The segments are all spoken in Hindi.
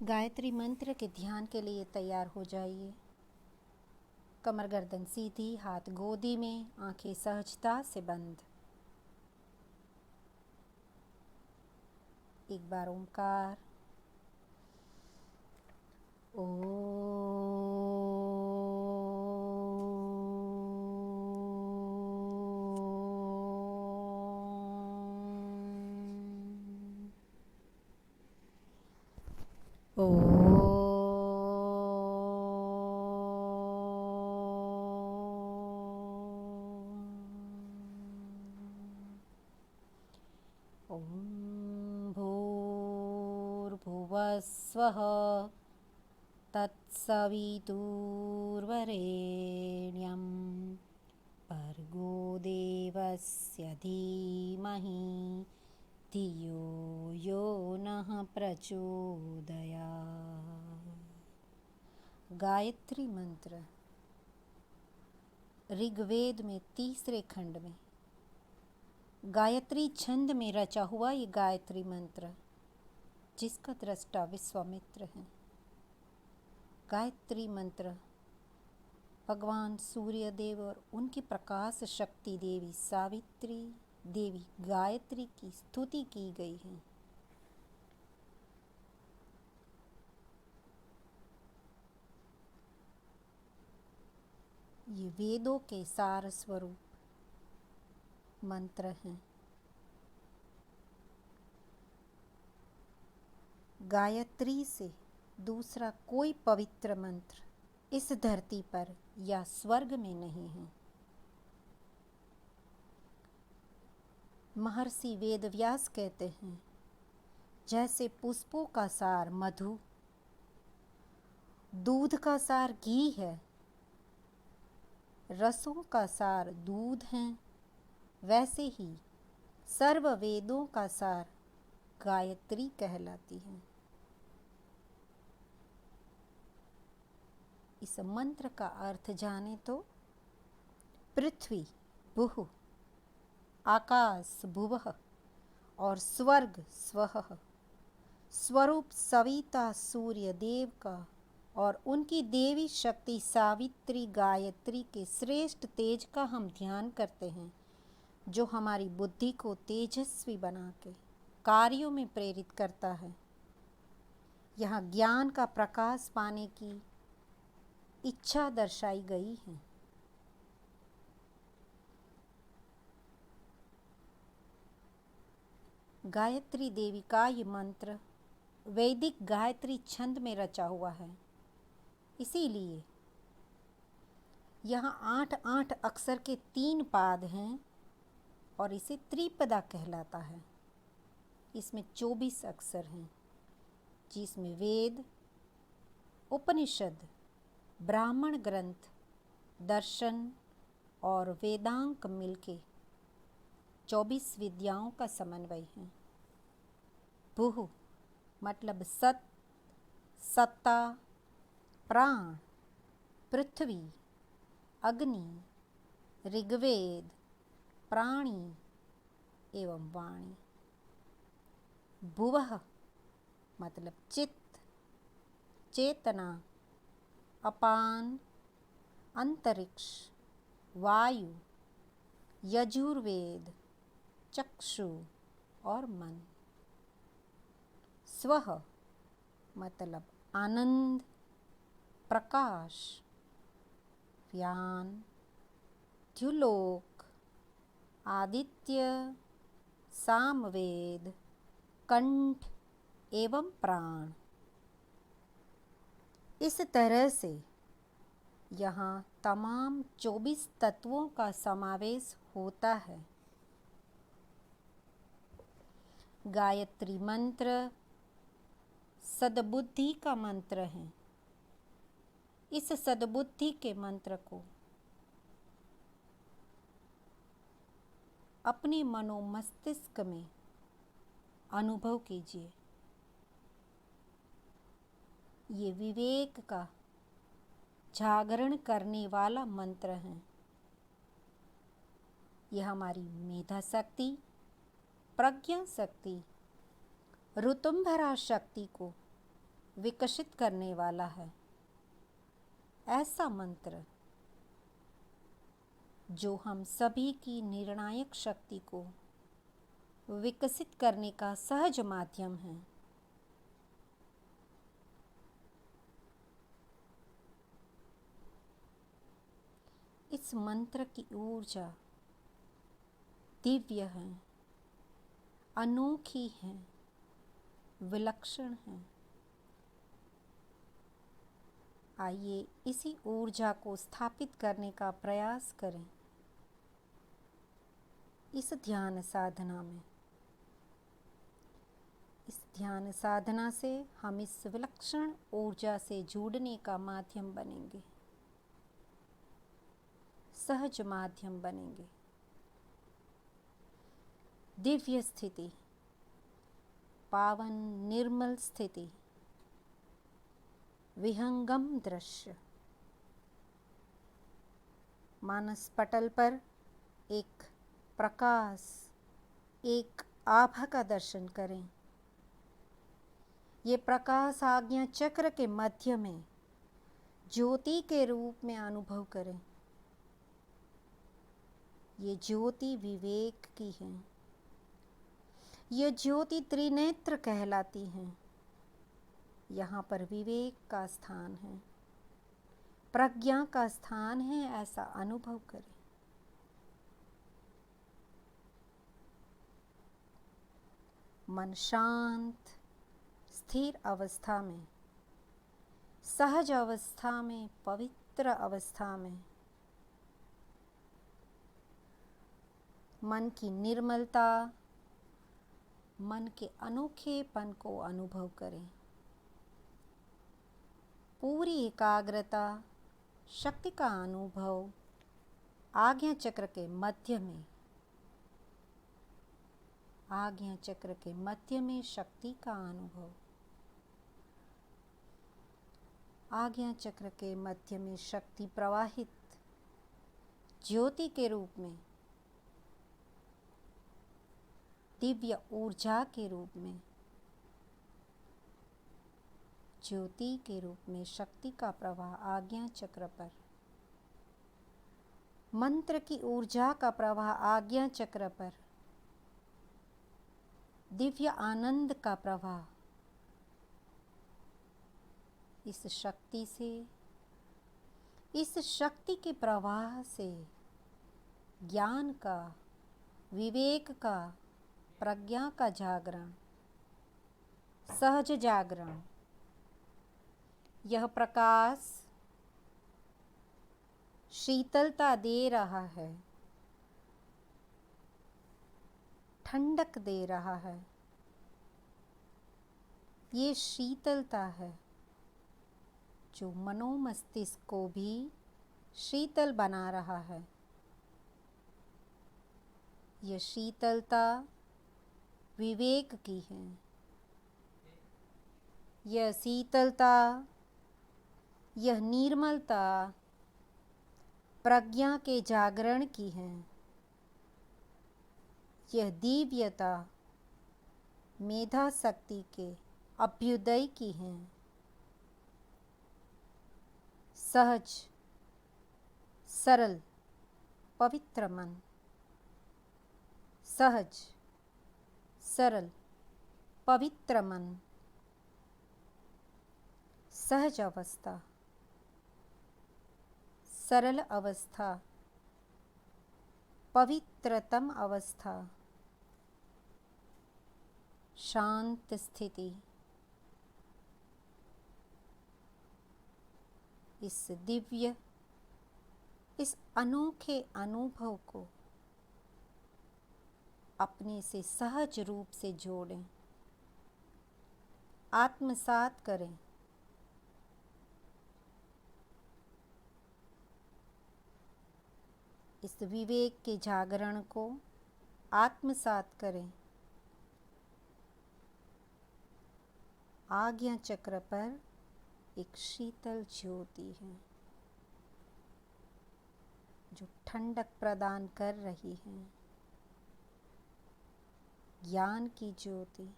गायत्री मंत्र के ध्यान के लिए तैयार हो जाइए। कमर गर्दन सीधी, हाथ गोदी में, आंखें सहजता से बंद। एक बार ओंकार ॐ भूर्भुवस्वः तत्सवितुर्वरेण्यं भर्गो देवस्य धीमहि धियो यो नः प्रचोदयात्। गायत्री मंत्र ऋग्वेद में तीसरे खंड में गायत्री छंद में रचा हुआ ये गायत्री मंत्र, जिसका दृष्टा विश्वामित्र है। गायत्री मंत्र भगवान सूर्य देव और उनकी प्रकाश शक्ति देवी सावित्री देवी गायत्री की स्तुति की गई है। ये वेदों के सार स्वरूप मंत्र हैं। गायत्री से दूसरा कोई पवित्र मंत्र इस धरती पर या स्वर्ग में नहीं है। महर्षि वेदव्यास कहते हैं, जैसे पुष्पों का सार मधु, दूध का सार घी है, रसों का सार दूध है, वैसे ही सर्व वेदों का सार गायत्री कहलाती है। इस मंत्र का अर्थ जाने तो पृथ्वी भुः, आकाश भुवः और स्वर्ग स्वः, स्वरूप सविता सूर्य देव का और उनकी देवी शक्ति सावित्री गायत्री के श्रेष्ठ तेज का हम ध्यान करते हैं, जो हमारी बुद्धि को तेजस्वी बना के कार्यों में प्रेरित करता है। यहाँ ज्ञान का प्रकाश पाने की इच्छा दर्शाई गई है। गायत्री देवी का ये मंत्र वैदिक गायत्री छंद में रचा हुआ है, इसीलिए यहाँ 8 अक्षर के 3 पाद हैं और इसे त्रिपदा कहलाता है। इसमें 24 अक्षर हैं, जिसमें वेद, उपनिषद, ब्राह्मण ग्रंथ, दर्शन और वेदांग मिलके 24 विद्याओं का समन्वय है। भुः मतलब सत, सत्ता, प्राण, पृथ्वी, अग्नि, ऋग्वेद, प्राणी एवं वाणी। भुवः मतलब चित्त, चेतना, अपान, अंतरिक्ष, वायु, यजुर्वेद, चक्षु और मन। स्वः मतलब आनंद, प्रकाश, ज्ञान, द्युलोक, आदित्य, सामवेद, कंठ एवं प्राण। इस तरह से यहाँ तमाम 24 तत्वों का समावेश होता है। गायत्री मंत्र सद्बुद्धि का मंत्र है। इस सद्बुद्धि के मंत्र को अपने मनोमस्तिष्क में अनुभव कीजिए। ये विवेक का जागरण करने वाला मंत्र है। यह हमारी मेधा शक्ति, प्रज्ञा शक्ति, ऋतुंभरा शक्ति को विकसित करने वाला है। ऐसा मंत्र जो हम सभी की निर्णायक शक्ति को विकसित करने का सहज माध्यम है। इस मंत्र की ऊर्जा दिव्य है, अनोखी है, विलक्षण है। आइए इसी ऊर्जा को स्थापित करने का प्रयास करें इस ध्यान साधना में। इस ध्यान साधना से हम इस विलक्षण ऊर्जा से जुड़ने का माध्यम बनेंगे, सहज माध्यम बनेंगे। दिव्य स्थिति, पावन निर्मल स्थिति, विहंगम दृश्य। मानस पटल पर एक प्रकाश, एक आभा का दर्शन करें। ये प्रकाश आज्ञा चक्र के मध्य में ज्योति के रूप में अनुभव करें। ये ज्योति विवेक की है। ये ज्योति त्रिनेत्र कहलाती है। यहाँ पर विवेक का स्थान है, प्रज्ञा का स्थान है, ऐसा अनुभव करें। मन शांत स्थिर अवस्था में, सहज अवस्था में, पवित्र अवस्था में मन की निर्मलता, मन के अनोखेपन को अनुभव करें। पूरी एकाग्रता, शक्ति का अनुभव आज्ञा चक्र के मध्य में, आज्ञा चक्र के मध्य में शक्ति का अनुभव। आज्ञा चक्र के मध्य में शक्ति प्रवाहित ज्योति के रूप में, दिव्य ऊर्जा के रूप में, ज्योति के रूप में शक्ति का प्रवाह आज्ञा चक्र पर, मंत्र की ऊर्जा का प्रवाह आज्ञा चक्र पर, दिव्य आनंद का प्रवाह। इस शक्ति से, इस शक्ति के प्रवाह से ज्ञान का, विवेक का, प्रज्ञा का जागरण, सहज जागरण। यह प्रकाश शीतलता दे रहा है, ठंडक दे रहा है। ये शीतलता है जो मनोमस्तिष्क को भी शीतल बना रहा है। यह शीतलता विवेक की है। यह शीतलता, यह निर्मलता प्रज्ञा के जागरण की है। यह दिव्यता मेधा शक्ति के अभ्युदय की है। सहज, सरल, पवित्र मन, सहज, सरल, पवित्र मन, सहज अवस्था, सरल अवस्था, पवित्रतम अवस्था, शांत स्थिति। इस दिव्य, इस अनोखे अनुभव को अपने से सहज रूप से जोड़ें, आत्मसात करें। इस विवेक के जागरण को आत्मसात करें। आज्ञा चक्र पर एक शीतल ज्योति है जो ठंडक प्रदान कर रही है। ज्ञान की ज्योति,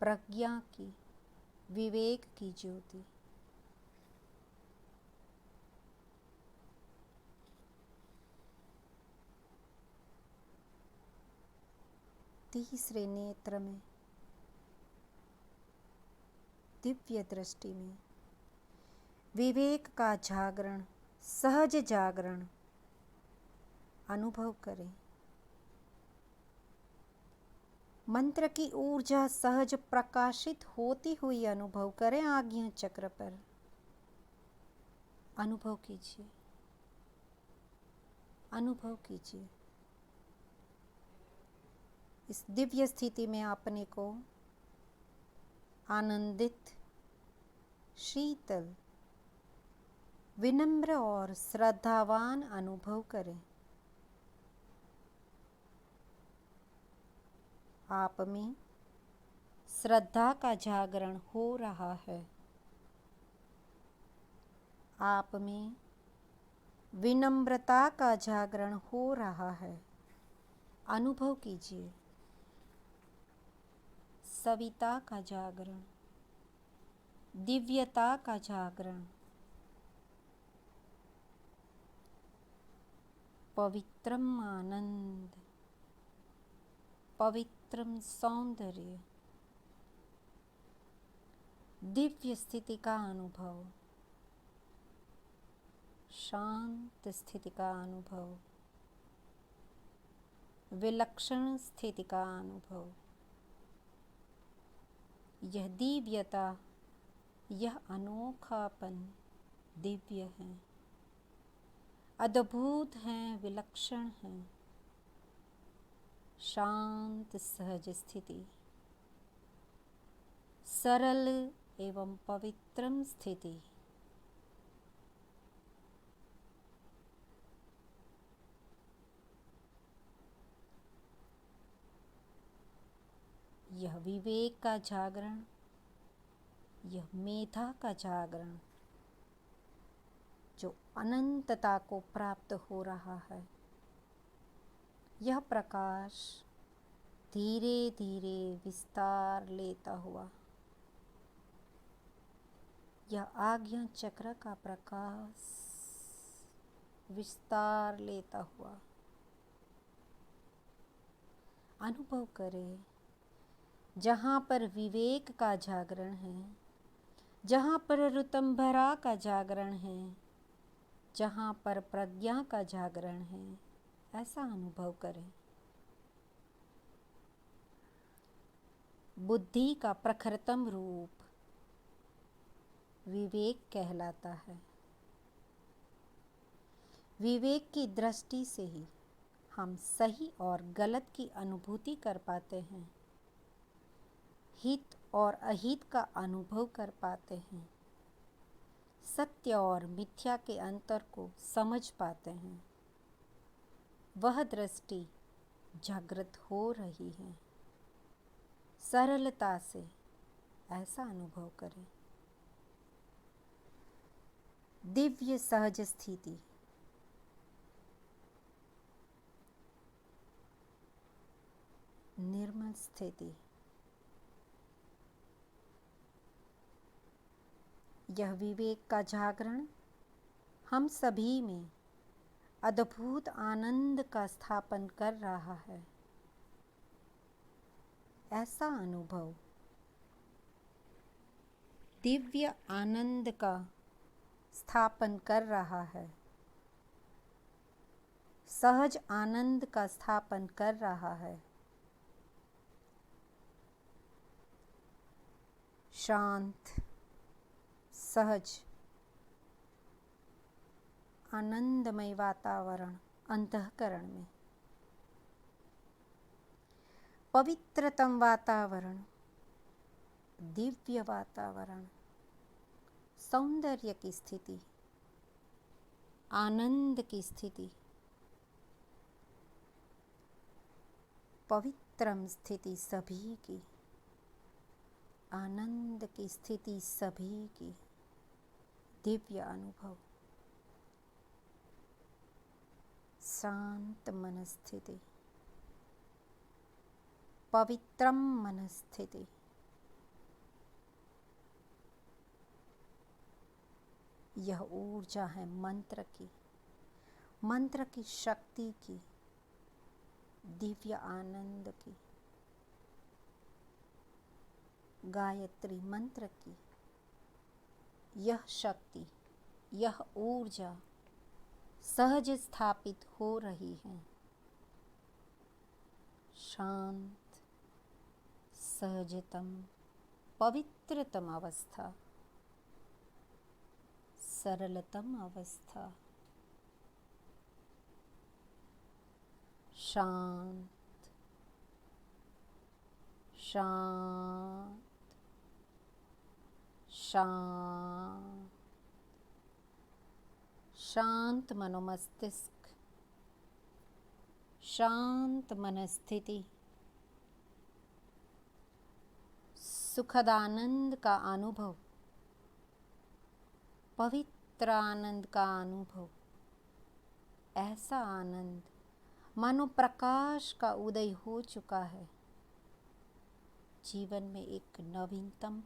प्रज्ञा की, विवेक की ज्योति। तीसरे नेत्र में, दिव्य दृष्टि में विवेक का जागरण, सहज जागरण अनुभव करें। मंत्र की ऊर्जा सहज प्रकाशित होती हुई अनुभव करें। आज्ञा चक्र पर अनुभव कीजिए, अनुभव कीजिए। इस दिव्य स्थिति में अपने को आनंदित, शीतल, विनम्र और श्रद्धावान अनुभव करें। आप में श्रद्धा का जागरण हो रहा है। आप में विनम्रता का जागरण हो रहा है। अनुभव कीजिए। सविता का जागरण, दिव्यता का जागरण, पवित्रम आनंद, पवित्रम सौंदर्य, दिव्य स्थिति का अनुभव, शांत स्थिति का अनुभव, विलक्षण स्थिति का अनुभव। यह दिव्यता, यह अनोखापन दिव्य है, अद्भुत है, विलक्षण है। शांत सहज स्थिति, सरल एवं पवित्रम स्थिति। यह विवेक का जागरण, यह मेधा का जागरण जो अनंतता को प्राप्त हो रहा है। यह प्रकाश धीरे धीरे विस्तार लेता हुआ, यह आज्ञा चक्र का प्रकाश विस्तार लेता हुआ अनुभव करें। जहाँ पर विवेक का जागरण है, जहाँ पर ऋतंभरा का जागरण है, जहाँ पर प्रज्ञा का जागरण है, ऐसा अनुभव करें। बुद्धि का प्रखरतम रूप विवेक कहलाता है। विवेक की दृष्टि से ही हम सही और गलत की अनुभूति कर पाते हैं, हित और अहित का अनुभव कर पाते हैं, सत्य और मिथ्या के अंतर को समझ पाते हैं। वह दृष्टि जागृत हो रही है। सरलता से ऐसा अनुभव करें। दिव्य सहज स्थिति, निर्मल स्थिति। यह विवेक का जागरण हम सभी में अद्भुत आनंद का स्थापन कर रहा है। ऐसा अनुभव दिव्य आनंद का स्थापन कर रहा है, सहज आनंद का स्थापन कर रहा है। शांत, सहज, आनंदमय वातावरण अंतःकरण में, पवित्रतम वातावरण, दिव्य वातावरण, सौंदर्य की स्थिति, आनंद की स्थिति, पवित्रम स्थिति सभी की, आनंद की स्थिति सभी की, दिव्य अनुभव, शांत मन स्थिति, पवित्रम मन स्थिति, यह ऊर्जा है मंत्र की शक्ति की, दिव्य आनंद की, गायत्री मंत्र की। यह शक्ति, यह ऊर्जा सहज स्थापित हो रही है। शांत, सहजतम, पवित्रतम अवस्था, सरलतम अवस्था। शांत, शांत, शांत, शांत मनोमस्तिष्क, शांत मनस्थिति, सुखद आनंद का अनुभव, पवित्र आनंद का अनुभव। ऐसा आनंद मानो प्रकाश का उदय हो चुका है। जीवन में एक नवीनतम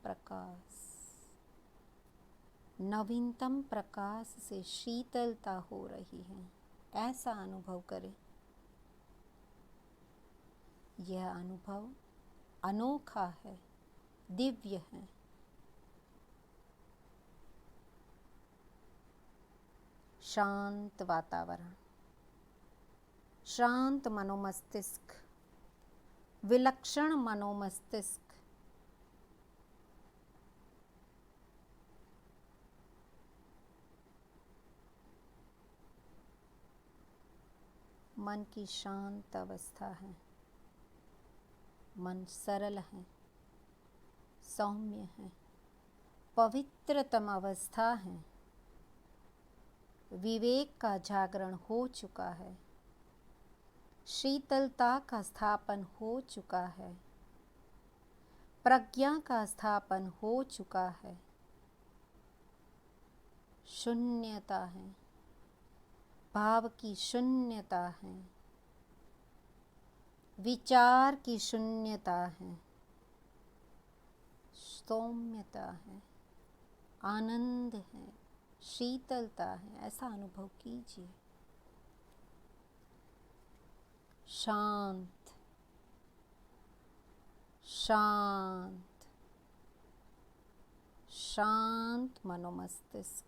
प्रकाश से शीतलता हो रही है। ऐसा अनुभव करें। यह अनुभव अनोखा है, दिव्य है। शांत वातावरण, शांत मनोमस्तिष्क, विलक्षण मनोमस्तिष्क। मन की शांत अवस्था है। मन सरल है, सौम्य है, पवित्रतम अवस्था है। विवेक का जागरण हो चुका है। शीतलता का स्थापन हो चुका है। प्रज्ञा का स्थापन हो चुका है। शून्यता है, भाव की शून्यता है, विचार की शून्यता है, सौम्यता है, आनंद है, शीतलता है। ऐसा अनुभव कीजिए। शांत, शांत, शांत मनोमस्तिष्क,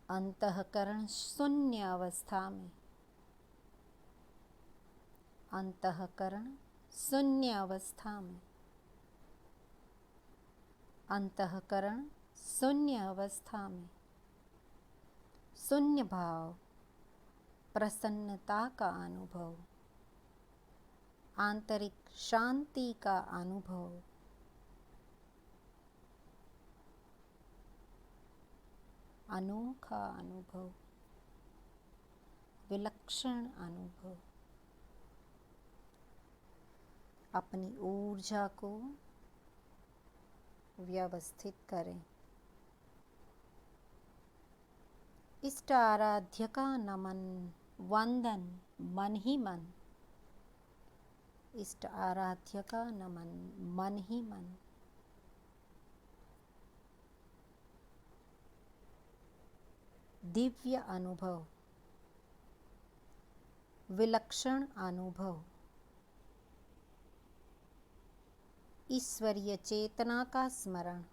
अंतःकरण शून्य अवस्था में, अंतःकरण शून्य अवस्था में, अंतःकरण शून्य अवस्था में, शून्य भाव, प्रसन्नता का अनुभव, आंतरिक शांति का अनुभव। अनोखा अनुभव, विलक्षण अनुभव। अपनी ऊर्जा को व्यवस्थित करें। इष्ट आराध्य का नमन, वंदन मन ही मन। इष्ट आराध्य का नमन मन ही मन। दिव्य अनुभव, विलक्षण अनुभव, ईश्वरीय चेतना का स्मरण।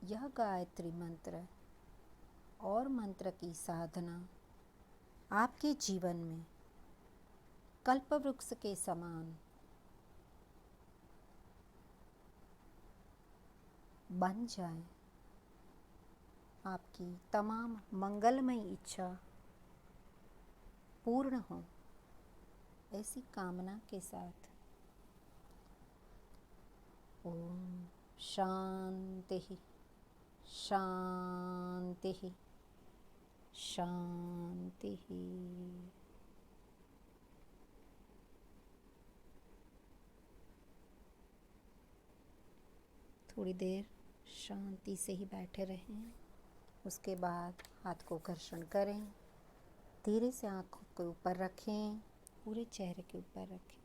यह गायत्री मंत्र और मंत्र की साधना आपके जीवन में कल्पवृक्ष के समान बन जाए। आपकी तमाम मंगलमय इच्छा पूर्ण हो, ऐसी कामना के साथ। ओम शांति, शांति, शांति। थोड़ी देर शांति से ही बैठे रहें। उसके बाद हाथ को घर्षण करें, धीरे से आँखों के ऊपर रखें, पूरे चेहरे के ऊपर रखें।